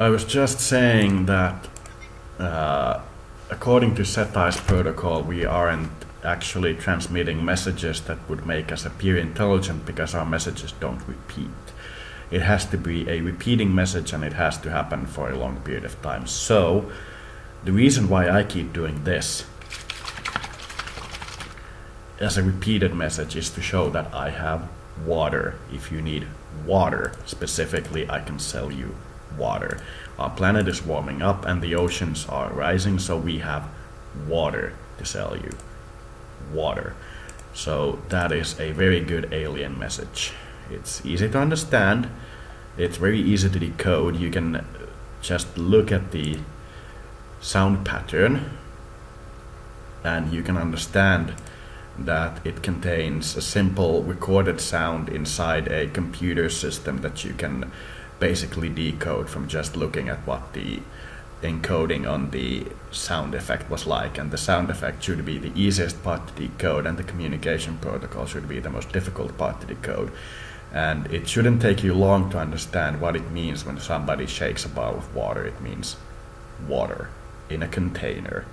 I was just saying that according to SETI's protocol, we aren't actually transmitting messages that would make us appear intelligent because our messages don't repeat. It has to be a repeating message and it has to happen for a long period of time. So, the reason why I keep doing this as a repeated message is to show that I have water. If you need water specifically, I can sell you water. Our planet is warming up and the oceans are rising, so we have water to sell you. Water. So that is a very good alien message. It's easy to understand. It's very easy to decode. You can just look at the sound pattern and you can understand that it contains a simple recorded sound inside a computer system that you can basically decode from just looking at what the encoding on the sound effect was like, and the sound effect should be the easiest part to decode and the communication protocol should be the most difficult part to decode. And it shouldn't take you long to understand what it means when somebody shakes a bottle of water. It means water in a container.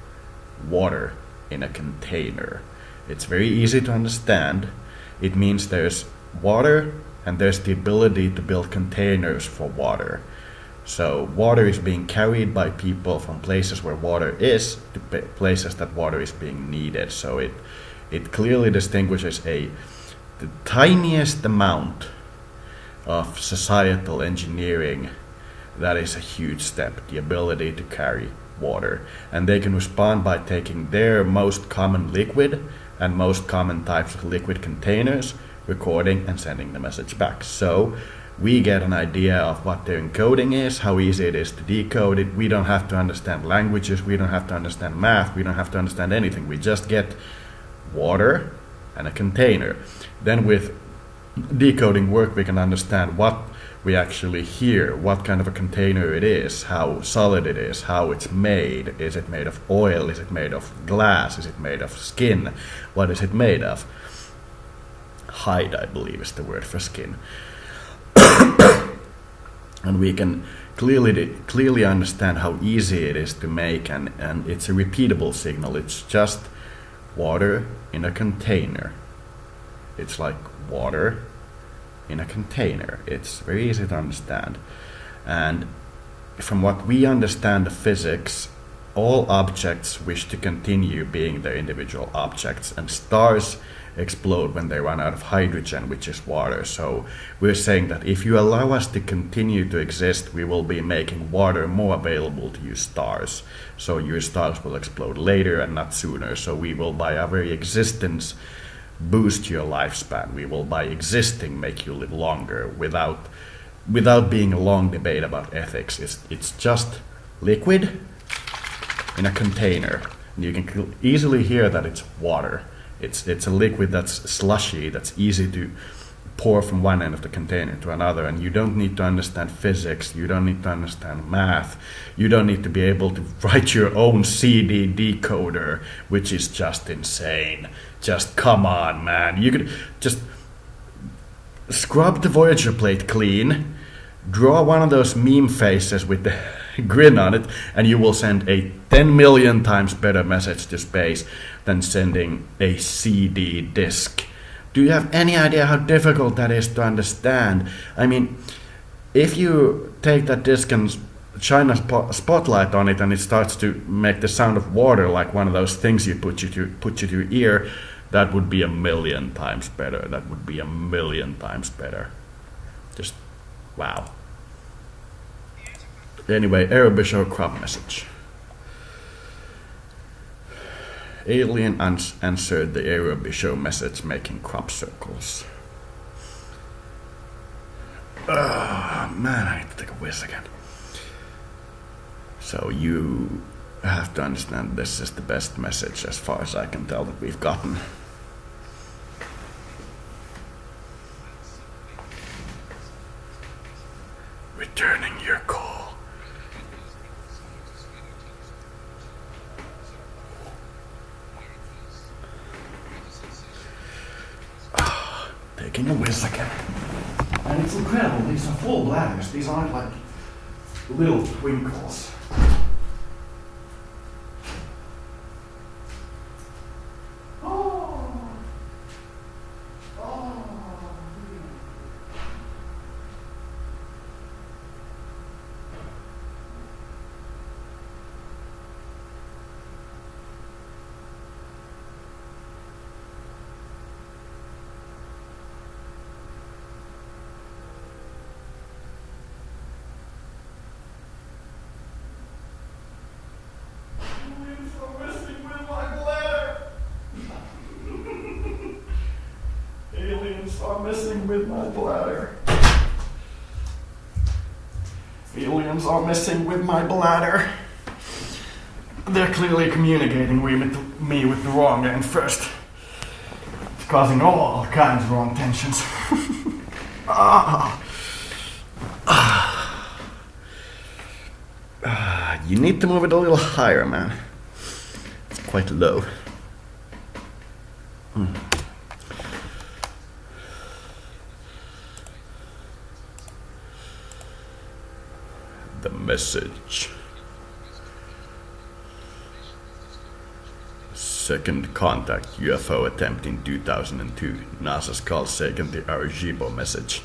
Water in a container. It's very easy to understand. It means there's water and there's the ability to build containers for water. So water is being carried by people from places where water is to places that water is being needed. So it clearly distinguishes the tiniest amount of societal engineering. That is a huge step, the ability to carry water. And they can respond by taking their most common liquid and most common types of liquid containers, recording and sending the message back. So we get an idea of what their encoding is, how easy it is to decode it. We don't have to understand languages, we don't have to understand math, we don't have to understand anything. We just get water and a container. Then with decoding work we can understand what we actually hear, what kind of a container it is, how solid it is, how it's made. Is it made of oil? Is it made of glass? Is it made of skin? What is it made of? Hide, I believe, is the word for skin. And we can clearly understand how easy it is to make, and it's a repeatable signal. It's just water in a container. It's like water in a container. It's very easy to understand. And from what we understand of physics, all objects wish to continue being their individual objects, and stars explode when they run out of hydrogen, which is water. So we're saying that if you allow us to continue to exist, we will be making water more available to you stars. So your stars will explode later and not sooner. So we will, by our very existence, boost your lifespan. We will, by existing, make you live longer without being a long debate about ethics. It's just liquid in a container. And you can easily hear that it's water. It's a liquid that's slushy, that's easy to pour from one end of the container to another, and you don't need to understand physics, you don't need to understand math, you don't need to be able to write your own CD decoder, which is just insane. Just come on, man. You could just scrub the Voyager plate clean, draw one of those meme faces with the grin on it, and you will send a 10 million times better message to space than sending a CD disc. Do you have any idea how difficult that is to understand? I mean, if you take that disc and shine a spotlight on it and it starts to make the sound of water, like one of those things you put to your ear, that would be 1,000,000 times better. That would be 1,000,000 times better. Just wow. Anyway, Aerobisho crop message. Alien answered the Aerobisho message making crop circles. Man, I need to take a whiz again. So you have to understand this is the best message as far as I can tell that we've gotten. Returning your call. Taking a whiz again. And it's incredible, these are full bladders. These aren't like little twinkles. Aliens are messing with my bladder. Aliens are messing with my bladder. They're clearly communicating with me with the wrong end first. It's causing all kinds of wrong tensions. You need to move it a little higher, man. It's quite low. The message. Second contact UFO attempt in 2002. NASA's Carl Sagan the Arecibo message.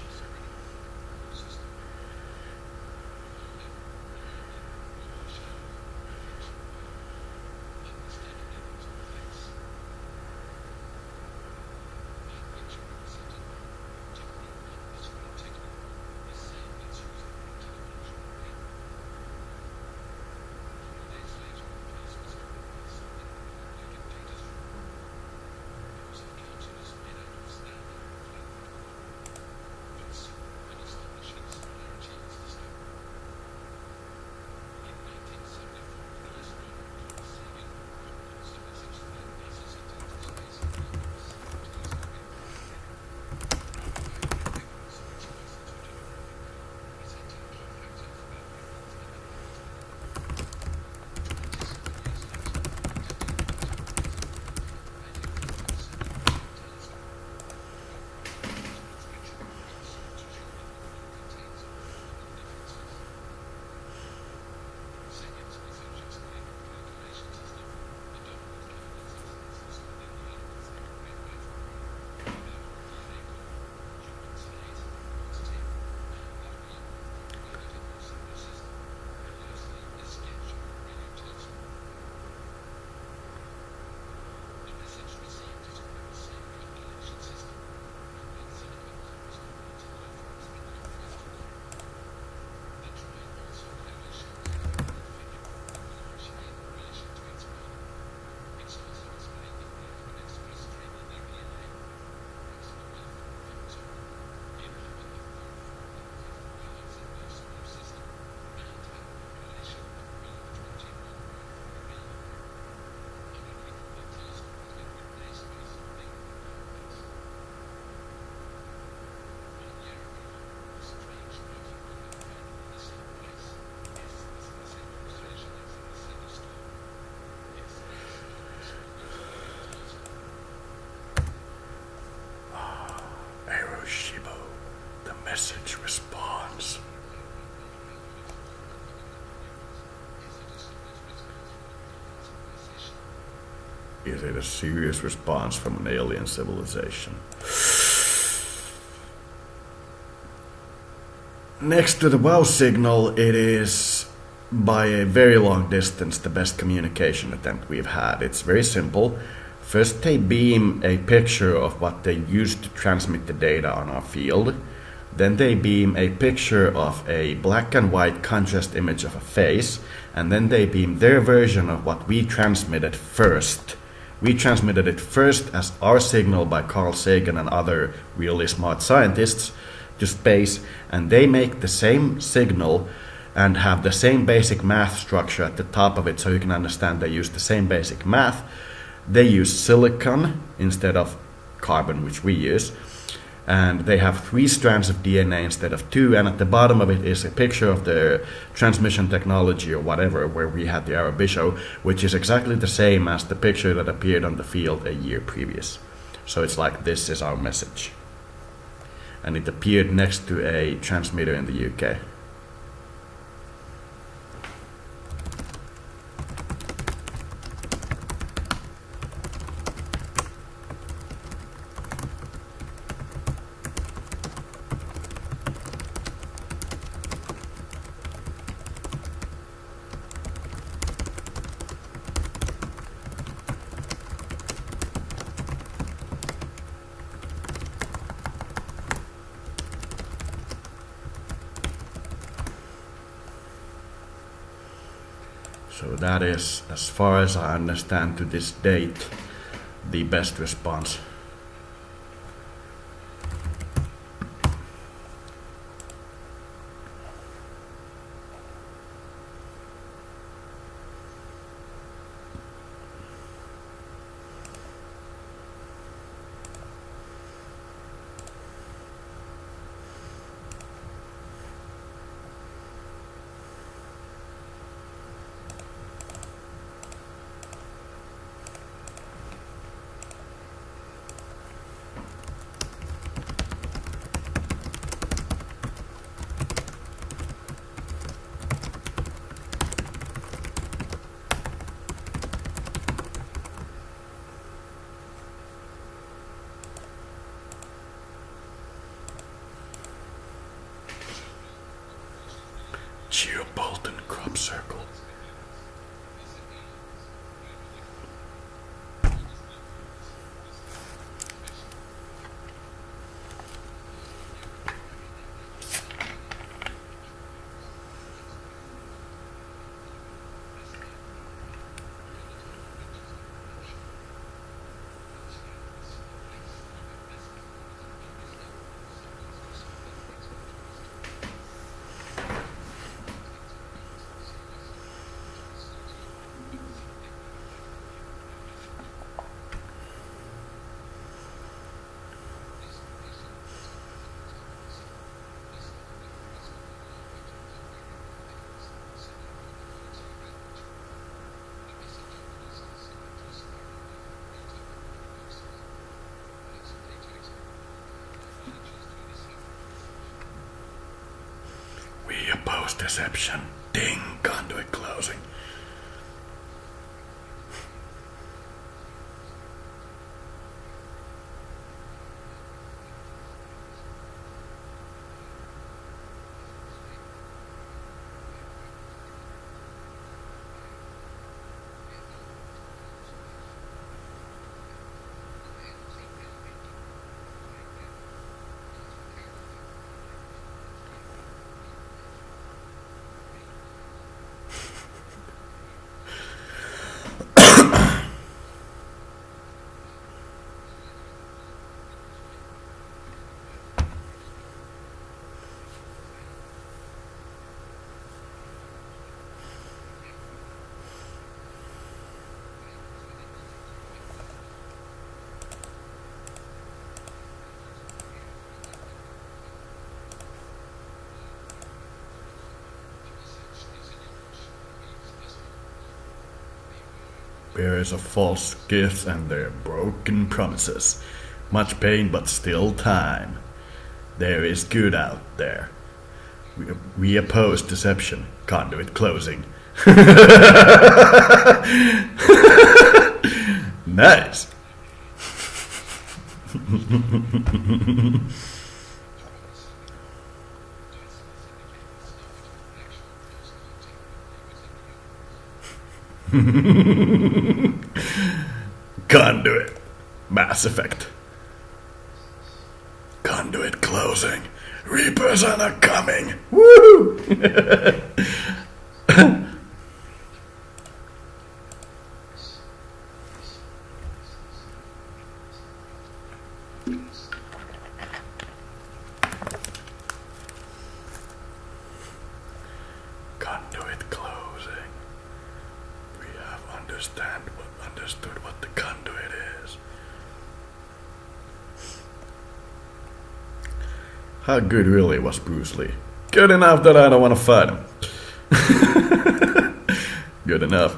Message response. Is it a serious response from an alien civilization? Next to the wow signal, it is by a very long distance the best communication attempt we've had. It's very simple. First they beam a picture of what they used to transmit the data on our field. Then they beam a picture of a black and white contrast image of a face, and then they beam their version of what we transmitted first. We transmitted it first as our signal by Carl Sagan and other really smart scientists to space, and they make the same signal and have the same basic math structure at the top of it, so you can understand they use the same basic math. They use silicon instead of carbon, which we use. And they have 3 strands of DNA instead of 2, and at the bottom of it is a picture of the transmission technology or whatever, where we had the Arecibo, which is exactly the same as the picture that appeared on the field a year previous. So it's like, this is our message. And it appeared next to a transmitter in the UK. So that is, as far as I understand to this date, the best response. Geobolton crop circle. We oppose deception. Ding, conduit closing. Bearers of false gifts and their broken promises. Much pain, but still time. There is good out there. We oppose deception. Conduit closing. Nice. Conduit. Mass Effect. Conduit closing. Reapers are coming. Woo! Conduit closing. We have understood what the conduit is. How good really was Bruce Lee? Good enough that I don't want to fight him. Good enough.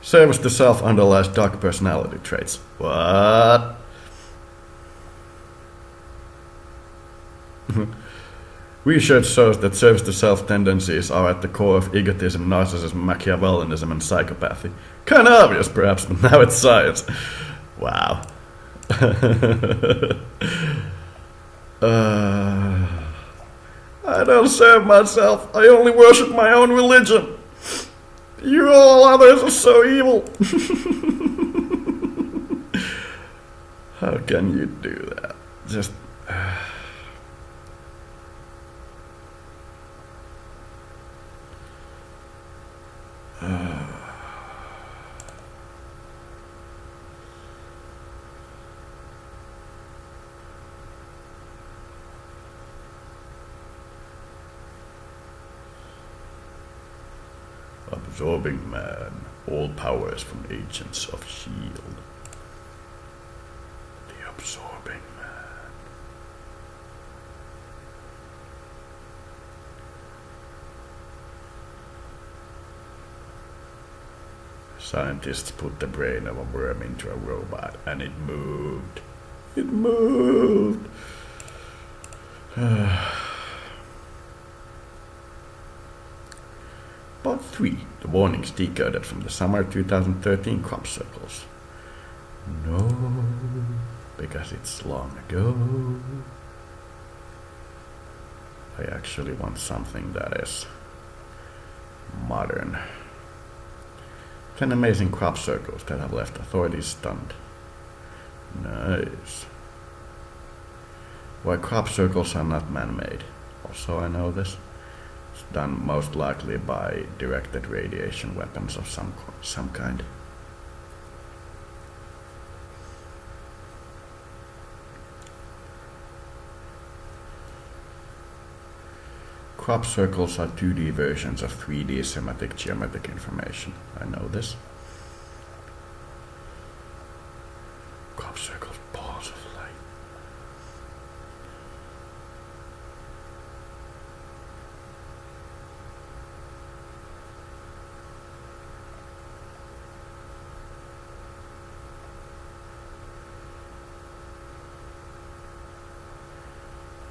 Service to self underlies dark personality traits. What? Research shows that service to self tendencies are at the core of egotism, narcissism, Machiavellianism, and psychopathy. Kinda obvious, perhaps, but now it's science. Wow. I don't serve myself. I only worship my own religion. You all others are so evil. How can you do that? Just... Absorbing Man. All powers from Agents of S.H.I.E.L.D. The Absorbing Man. Scientists put the brain of a worm into a robot and it moved. It moved. Part 3. The warnings decoded from the summer 2013 crop circles. No, because it's long ago. I actually want something that is modern. 10 amazing crop circles that have left authorities stunned. Nice. Why crop circles are not man-made. Also, I know this. It's done most likely by directed radiation weapons of some kind. Crop circles are 2D versions of 3D semantic geometric information. I know this. Crop circles, balls of light.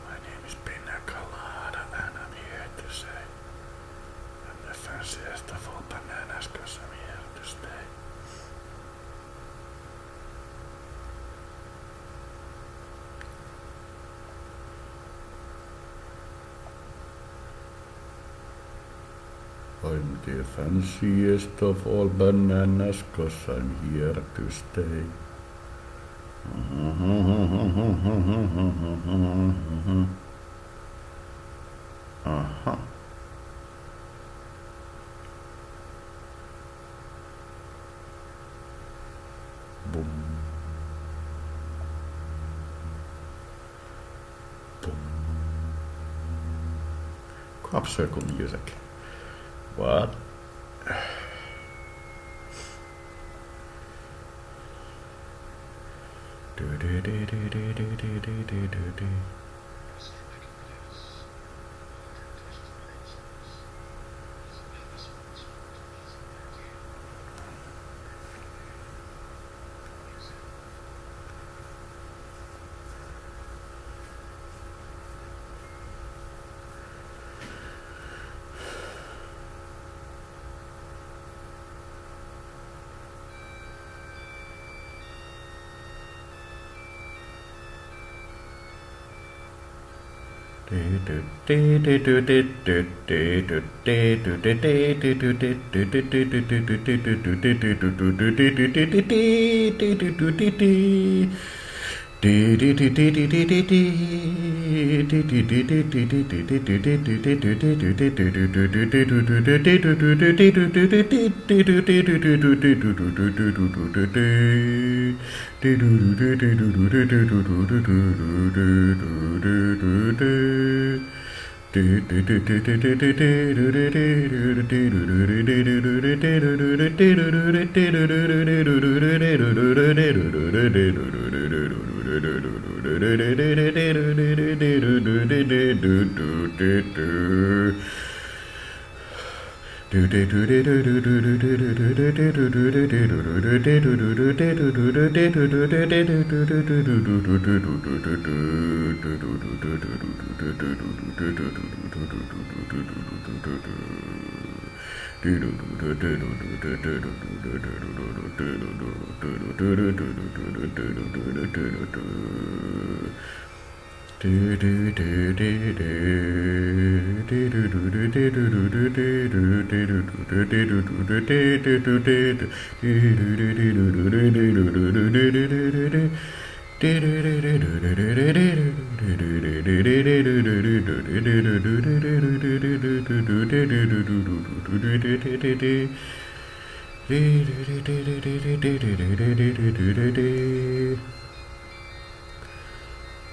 My name is Pina Colada and I'm here to say I'm the fanciest of all bananas because I'm here to stay. I'm the fanciest of all bananas cause I'm here to stay. Uh-huh. Boom. Boom. Crop circle music. What?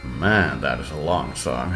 Man, that is a long song.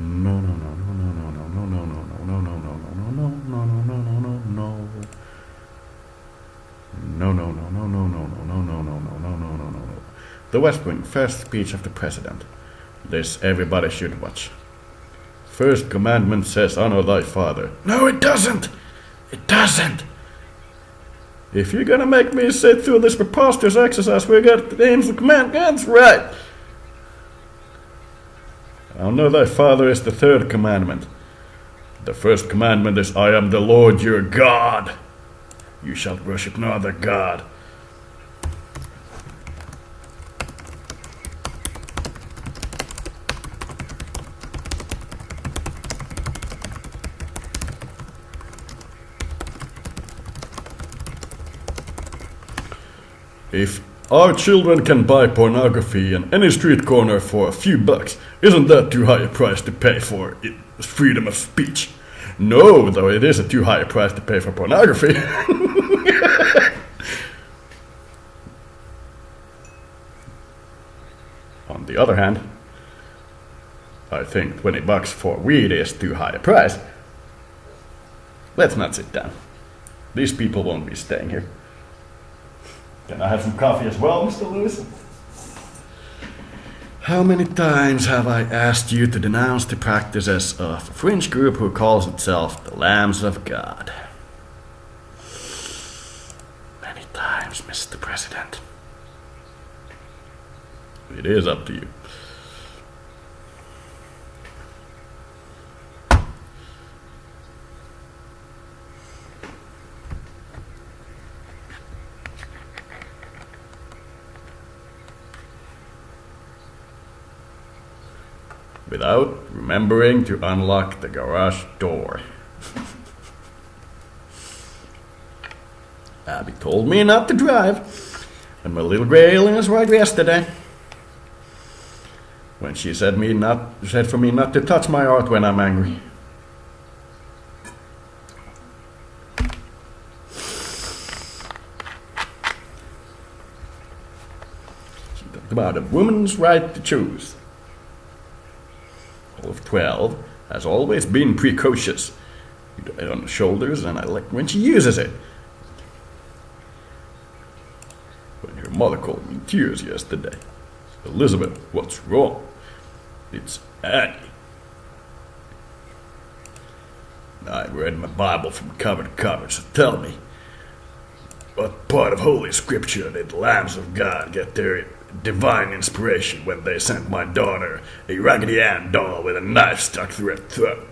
No, no, no, no, no, no, no, no, no, no, no, no, no, no, no, no, no, no, no, no. No, no, no, no, no, no, no, no, no, no, no, no, no, no, no, no. The West Wing, first speech of the president. This everybody should watch. First commandment says, honor thy father. No, it doesn't! It doesn't! If you're gonna make me sit through this preposterous exercise where you got the names of command, that's right! Honor thy father is the third commandment. The first commandment is, I am the Lord your God. You shall worship no other God. If our children can buy pornography in any street corner for a few bucks, isn't that too high a price to pay for freedom of speech? No, though it is a too high a price to pay for pornography. On the other hand, I think 20 bucks for weed is too high a price. Let's not sit down. These people won't be staying here. Can I have some coffee as well, Mr. Lewis? How many times have I asked you to denounce the practices of a fringe group who calls itself the Lambs of God? Many times, Mr. President. It is up to you. Without remembering to unlock the garage door. Abby told me not to drive, and my little gray alien was right yesterday. When she said for me not to touch my art when I'm angry. She talked about a woman's right to choose. Of 12 has always been precocious. You do it on the shoulders, and I like when she uses it. When your mother called me in tears yesterday. Elizabeth, what's wrong? It's Annie. I've read my Bible from cover to cover, so tell me, what part of Holy Scripture did the Lambs of God get their divine inspiration when they sent my daughter a Raggedy Ann doll with a knife stuck through her throat?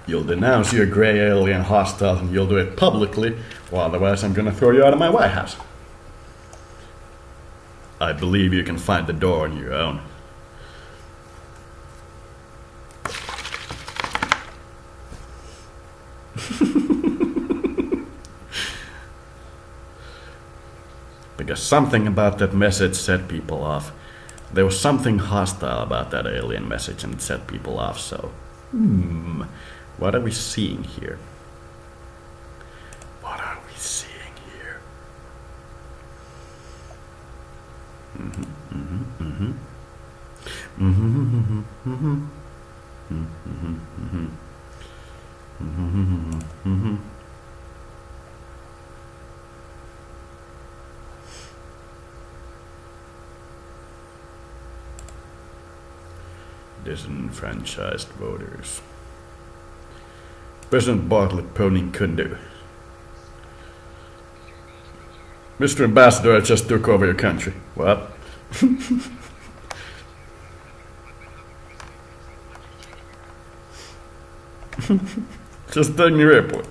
You'll denounce your gray alien hostiles, and you'll do it publicly, or otherwise I'm gonna throw you out of my White House. I believe you can find the door on your own. because something about that message set people off. There was something hostile about that alien message and it set people off, so... what are we seeing here? What are we seeing here? Disenfranchised voters. President Bartlett Pony Kundu. Mr. Ambassador, I just took over your country. What? Just taking your airport.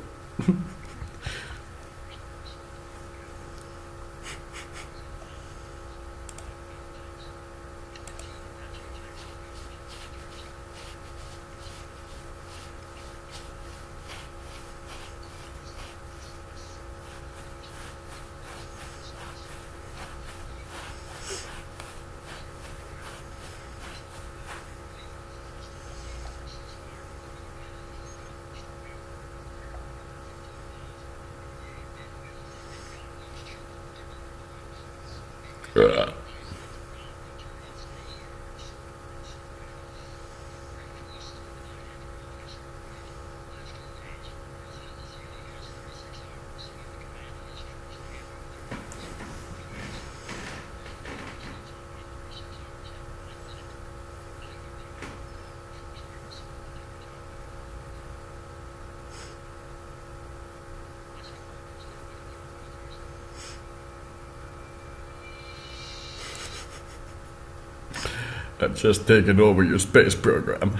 I've just taken over your space program.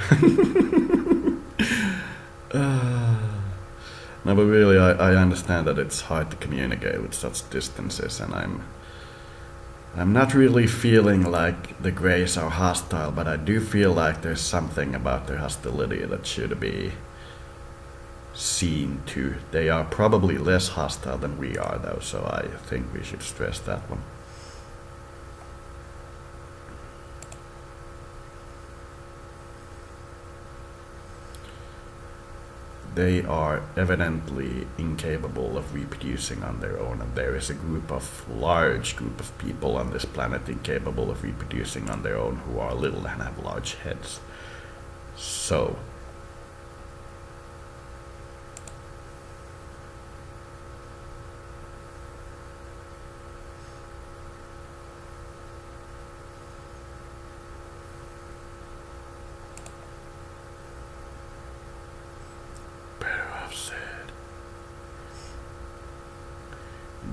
No, but really, I understand that it's hard to communicate with such distances, and I'm not really feeling like the Greys are hostile, but I do feel like there's something about their hostility that should be seen to. They are probably less hostile than we are, though, so I think we should stress that one. They are evidently incapable of reproducing on their own, and there is a large group of people on this planet incapable of reproducing on their own who are little and have large heads. So,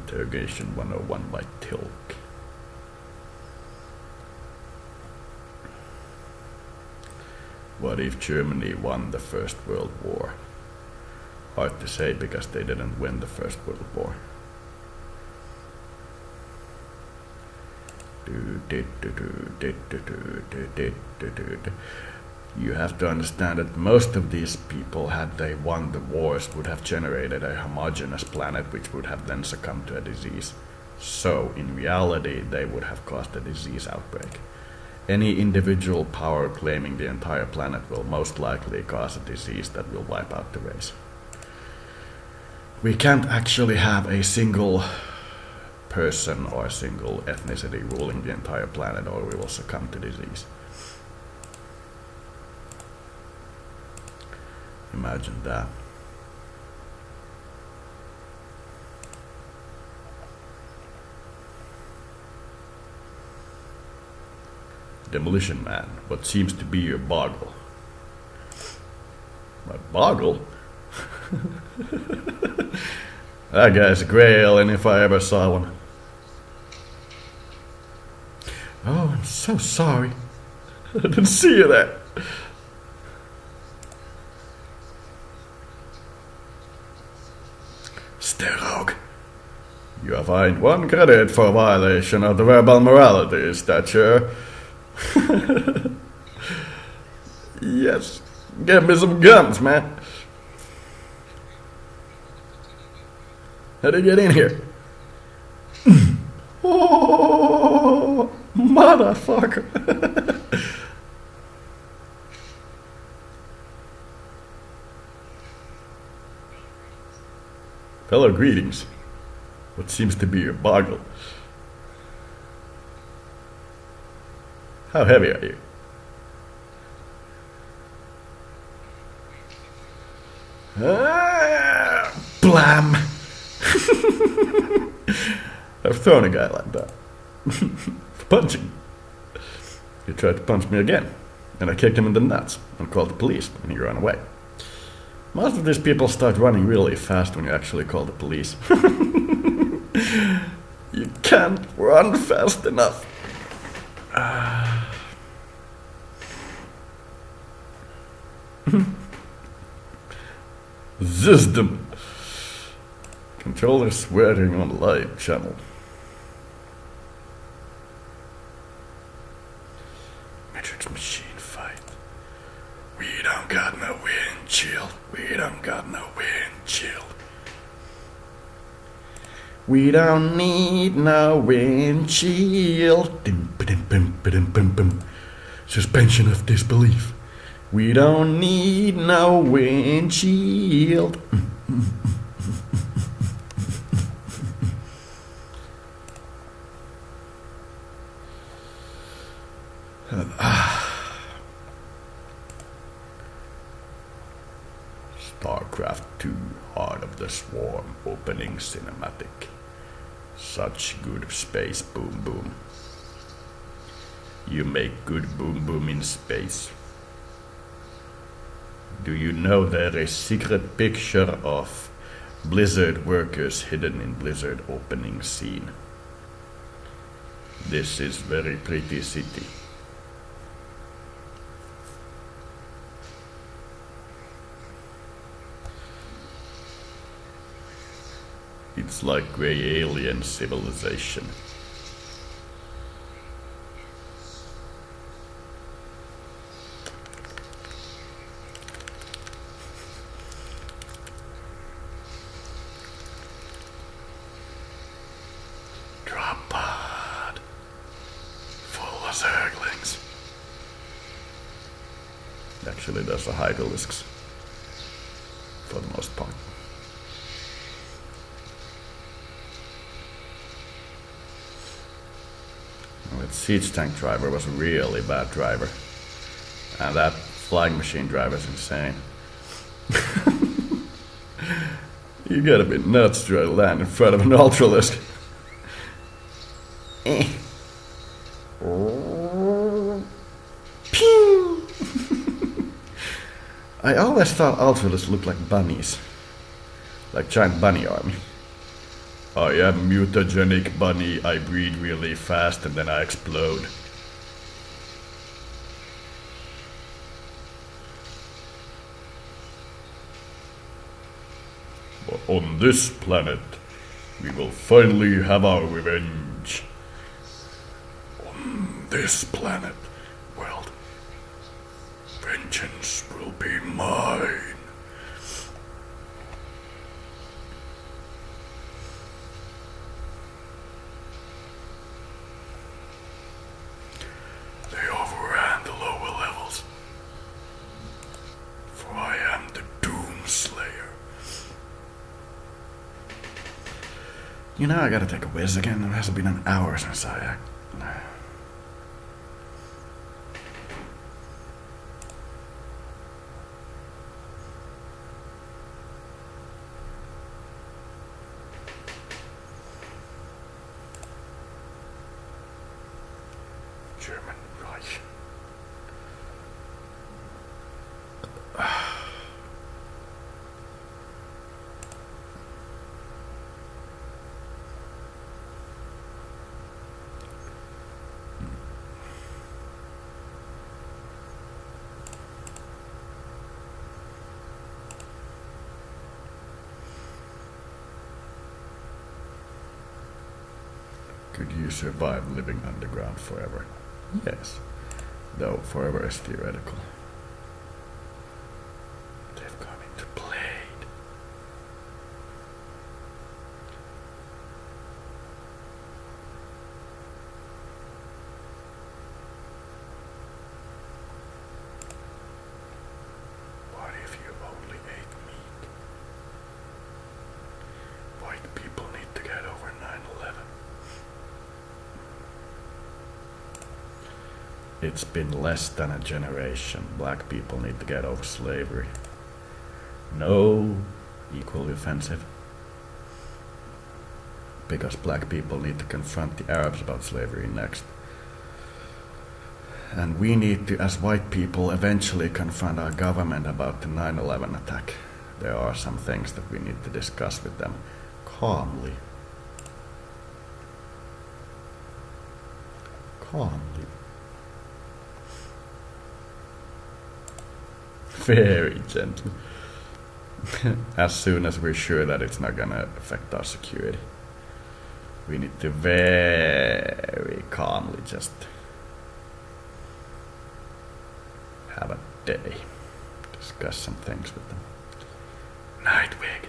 Interrogation 101 by Tilk. What if Germany won the First World War? Hard to say because they didn't win the First World War. You have to understand that most of these people, had they won the wars, would have generated a homogeneous planet which would have then succumbed to a disease. So, in reality, they would have caused a disease outbreak. Any individual power claiming the entire planet will most likely cause a disease that will wipe out the race. We can't actually have a single person or a single ethnicity ruling the entire planet, or we will succumb to disease. Imagine that. Demolition Man, what seems to be your boggle? My boggle? That guy's a grey alien if I ever saw one. Oh, I'm so sorry. I didn't see you there. Sterog. You are fined 1 credit for violation of the verbal morality statute. Yes. Get me some guns, man. How do you get in here? Oh, motherfucker. Fellow greetings. What seems to be your boggle? How heavy are you? Blam! I've thrown a guy like that. For punching. He tried to punch me again, and I kicked him in the nuts and called the police, and he ran away. Most of these people start running really fast when you actually call the police. You can't run fast enough. System. Controller swearing on live channel. Matrix machine fight. We don't got no windshield. We don't got no windshield. We don't need no windshield. Suspension of disbelief. We don't need no windshield. StarCraft 2 Heart of the Swarm opening cinematic. Such good space boom boom. You make good boom boom in space. Do you know there is secret picture of Blizzard workers hidden in Blizzard opening scene? This is very pretty city. It's like gray alien civilization. Drop pod. Full of zerglings. Actually, there's a hydralisks. For the most part. That siege tank driver was a really bad driver. And that flying machine driver is insane. You gotta be nuts to try to land in front of an Ultralisk. Pew! I always thought Ultralisks looked like bunnies. Like giant bunny army. I am mutagenic bunny, I breed really fast and then I explode. But on this planet, we will finally have our revenge. On this planet, world, vengeance will be mine. They overran the lower levels. For I am the Doomslayer. You know, I gotta take a whiz again. It hasn't been an hour since I... German Reich. Could you survive living underground forever? Yes, though forever is theoretical. They've come into Blade. It's been less than a generation. Black people need to get over slavery. No, equally offensive. Because black people need to confront the Arabs about slavery next. And we need to, as white people, eventually confront our government about the 9/11 attack. There are some things that we need to discuss with them calmly. Calmly. Very gently. As soon as we're sure that it's not gonna affect our security. We need to very calmly just have a day. Discuss some things with them. Nightwing.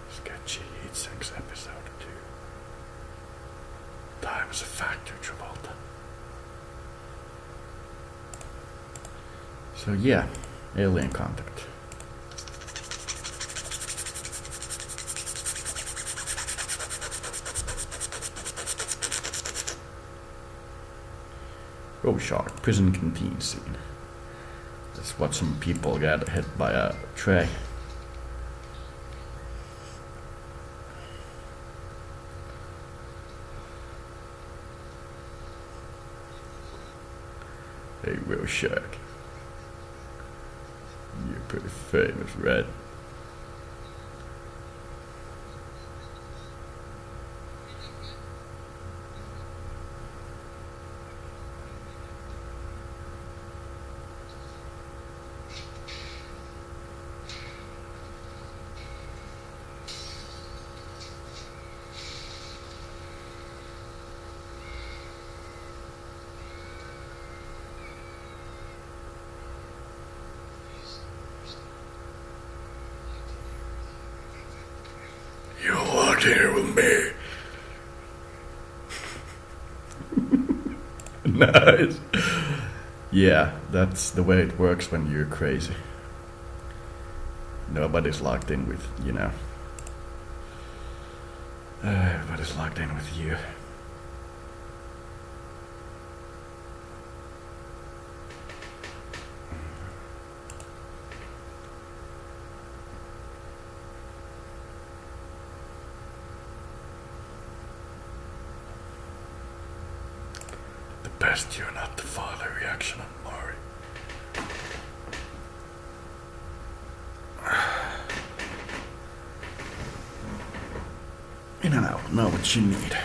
Sketchy Heat Sinks episode 2. Time is a factor, Travolta. So yeah, alien contact. Oh, shark, prison canteen scene. Let's watch some people get hit by a tray. Hey, Will Shark. You're pretty famous, right? You want here with me? Nice. Yeah, that's the way it works when you're crazy. Nobody's locked in with, you know. Everybody's locked in with you. Best you're not the father reaction on Mari. In and out, know what you need.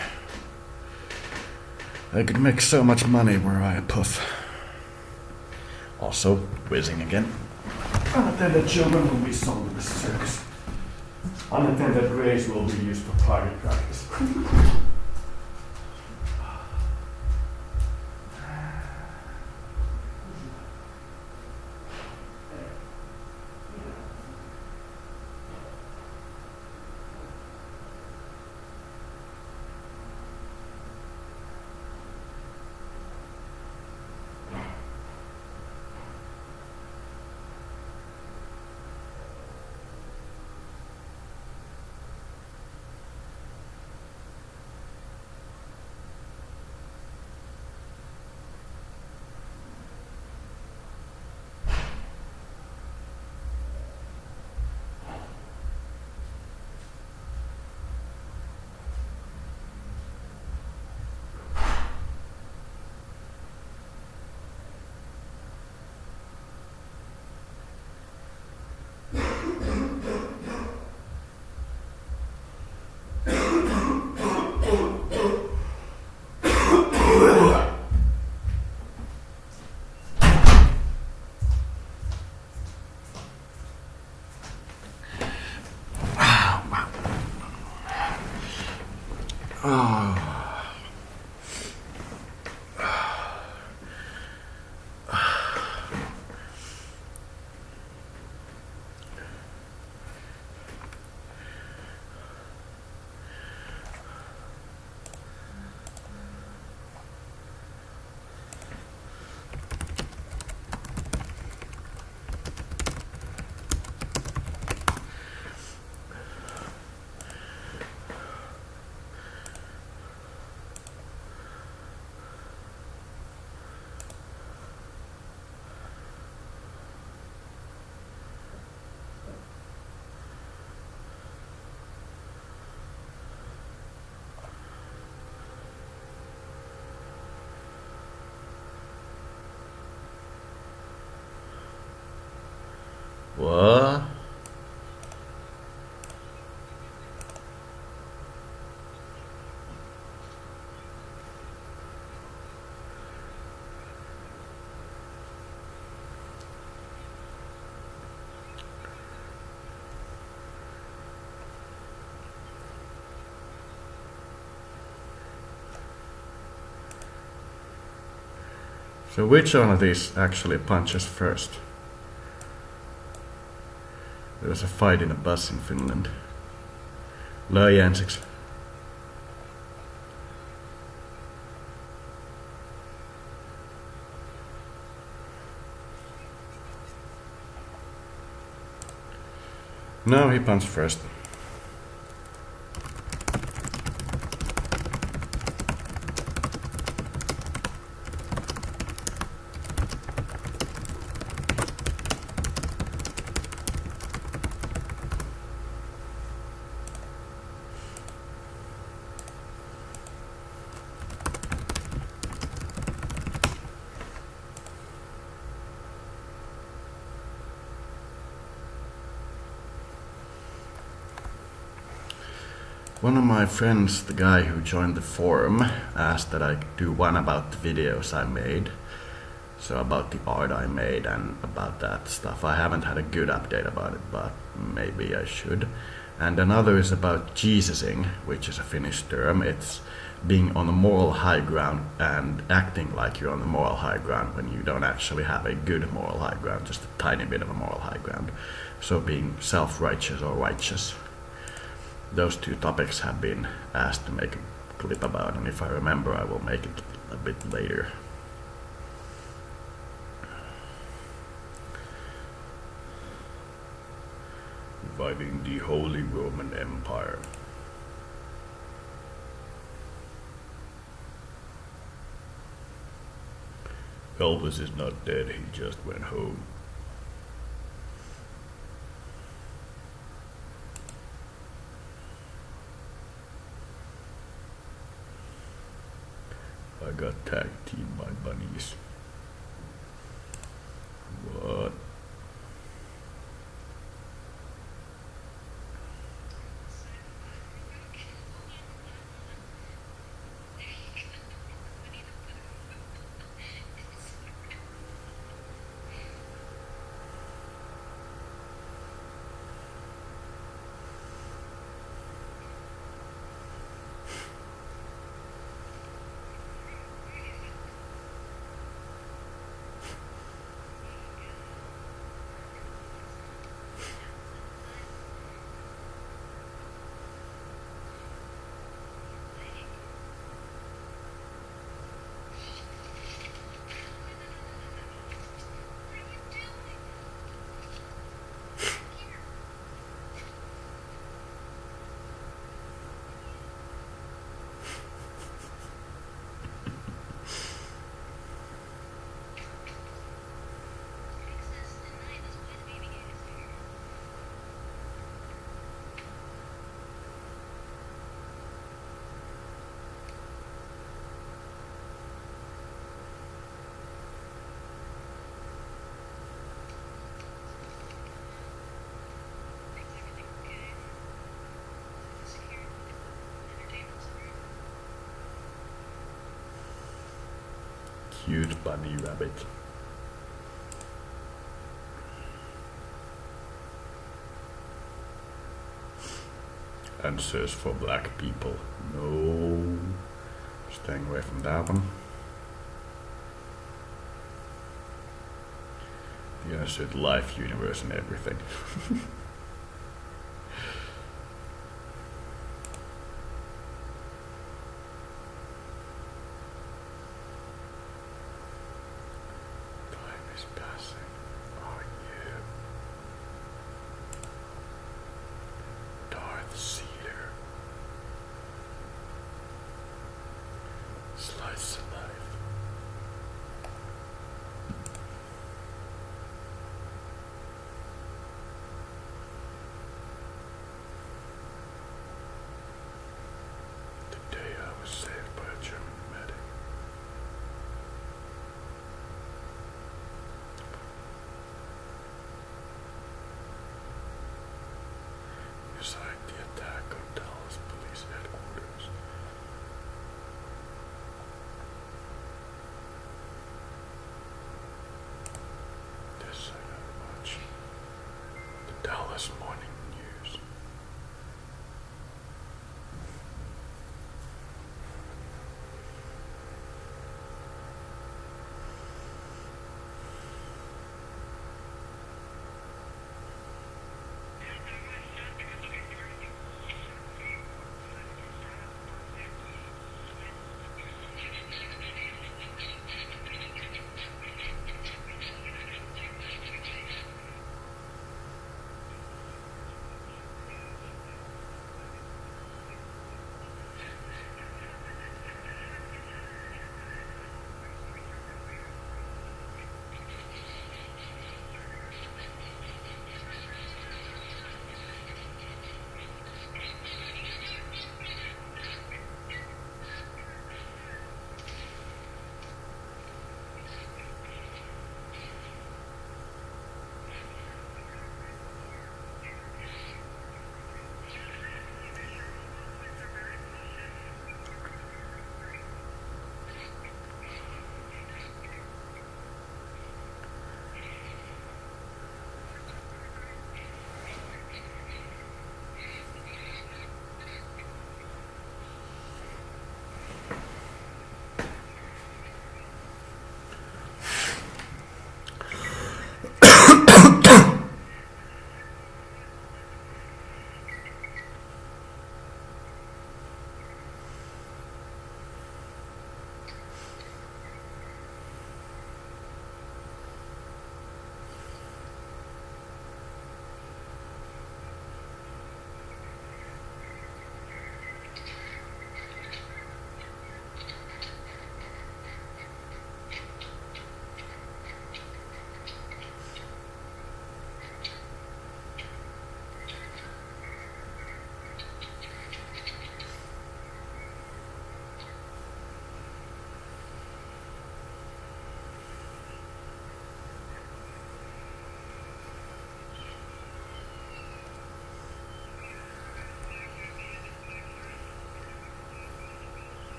I could make so much money were I a puff. Also, whizzing again. Unattended children will be sold in the circus. Unattended graves will be used for private practice. What? So which one of these actually punches first? There was a fight in a bus in Finland. Löi ensiksi. No, he punched first. One of my friends, the guy who joined the forum, asked that I do one about the videos I made. So about the art I made and about that stuff. I haven't had a good update about it, but maybe I should. And another is about Jesusing, which is a Finnish term. It's being on the moral high ground and acting like you're on the moral high ground when you don't actually have a good moral high ground, just a tiny bit of a moral high ground. So being self-righteous or righteous. Those two topics have been asked to make a clip about, and if I remember, I will make it a bit later. Reviving the Holy Roman Empire. Elvis is not dead, he just went home. I got tag teamed by bunnies. What? Cute bunny rabbit. Answers for black people. No. Staying away from that one. The answer to life, universe, and everything. Time is passing. Oh yeah. Darth Seeder. Slice of life.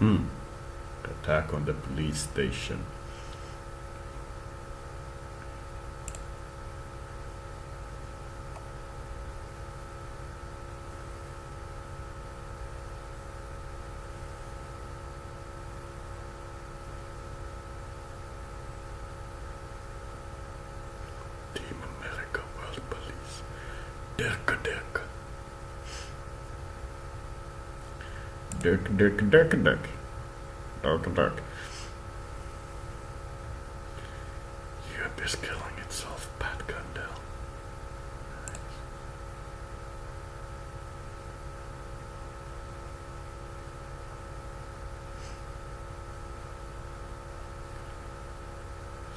Attack on the police station. Team America World Police. Dirk, Dirk. Dirk, Dirk, Dirk, Dirk. Dirk, Dirk. Europe is killing itself, Pat Gundel.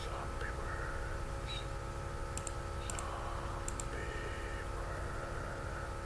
Zombie worms. Zombie worms.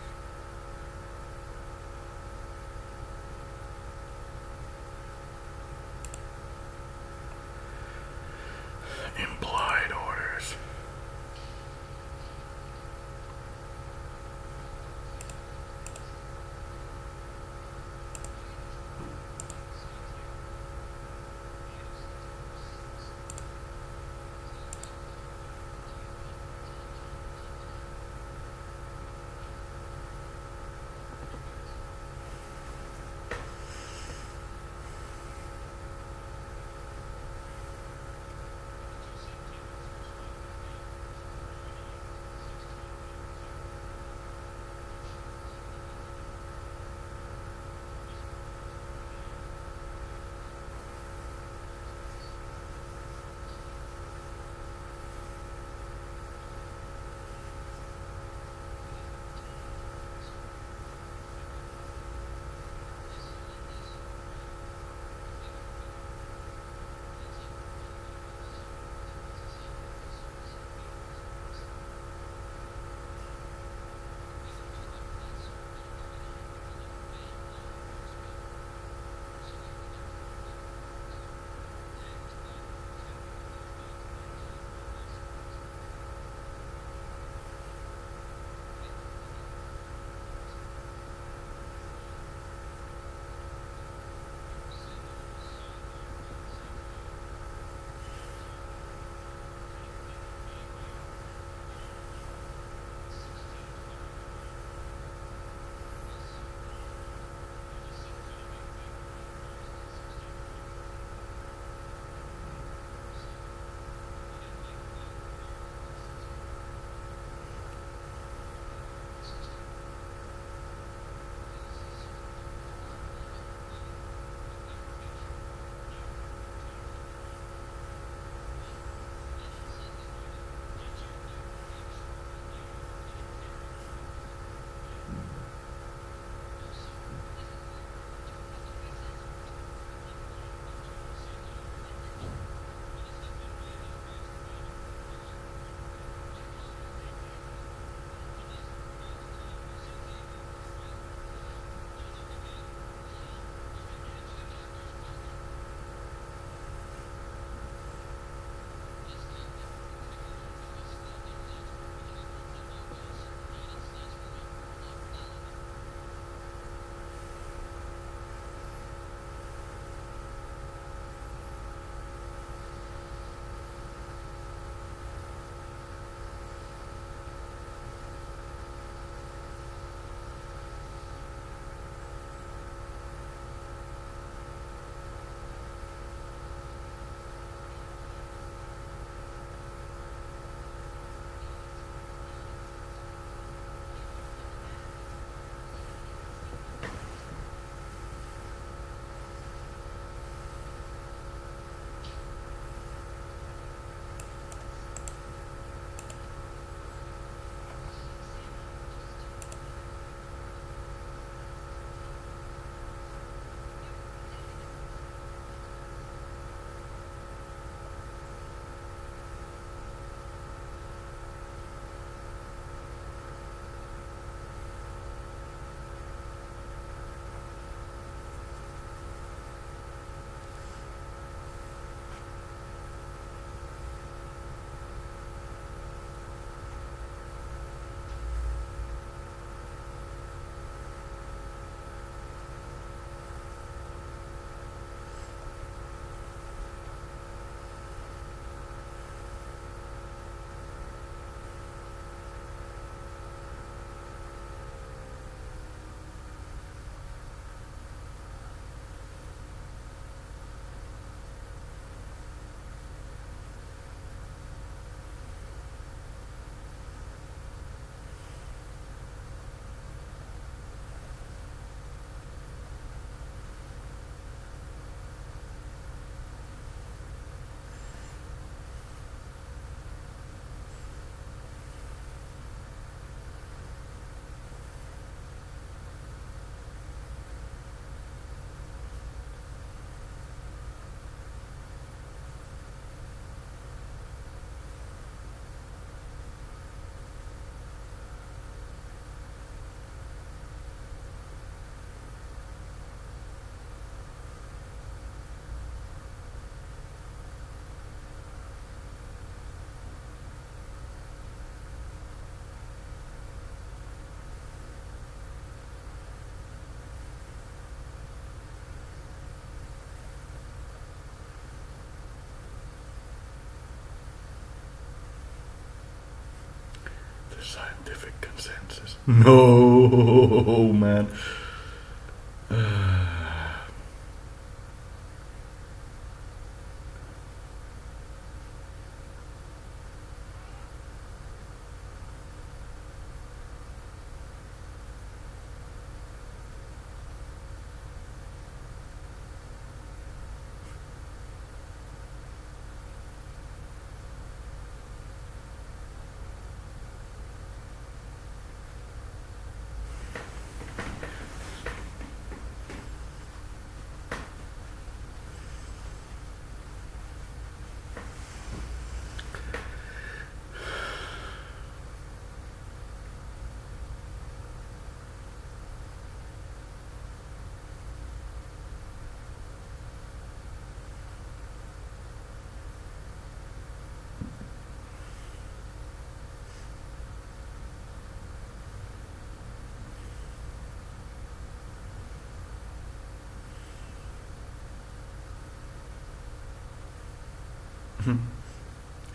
Scientific consensus. No, man.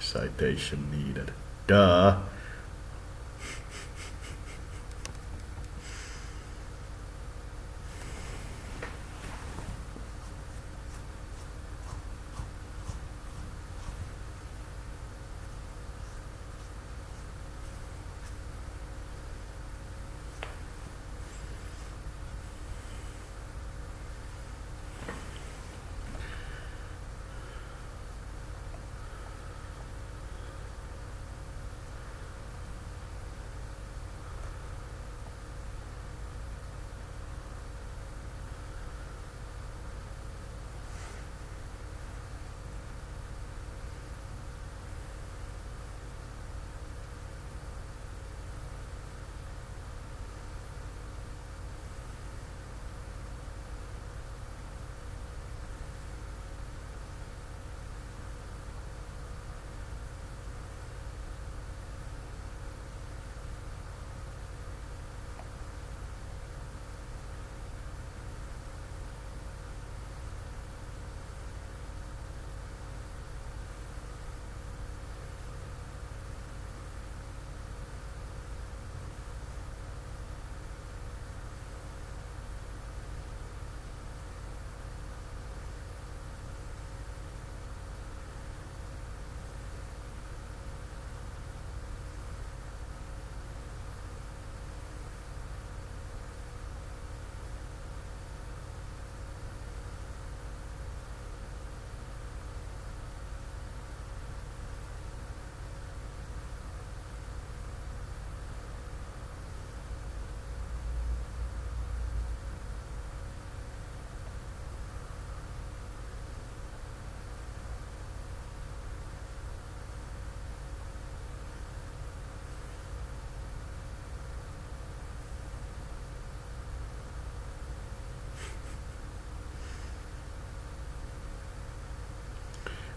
Citation needed. Duh.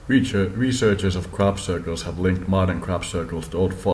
Researchers of crop circles have linked modern crop circles to old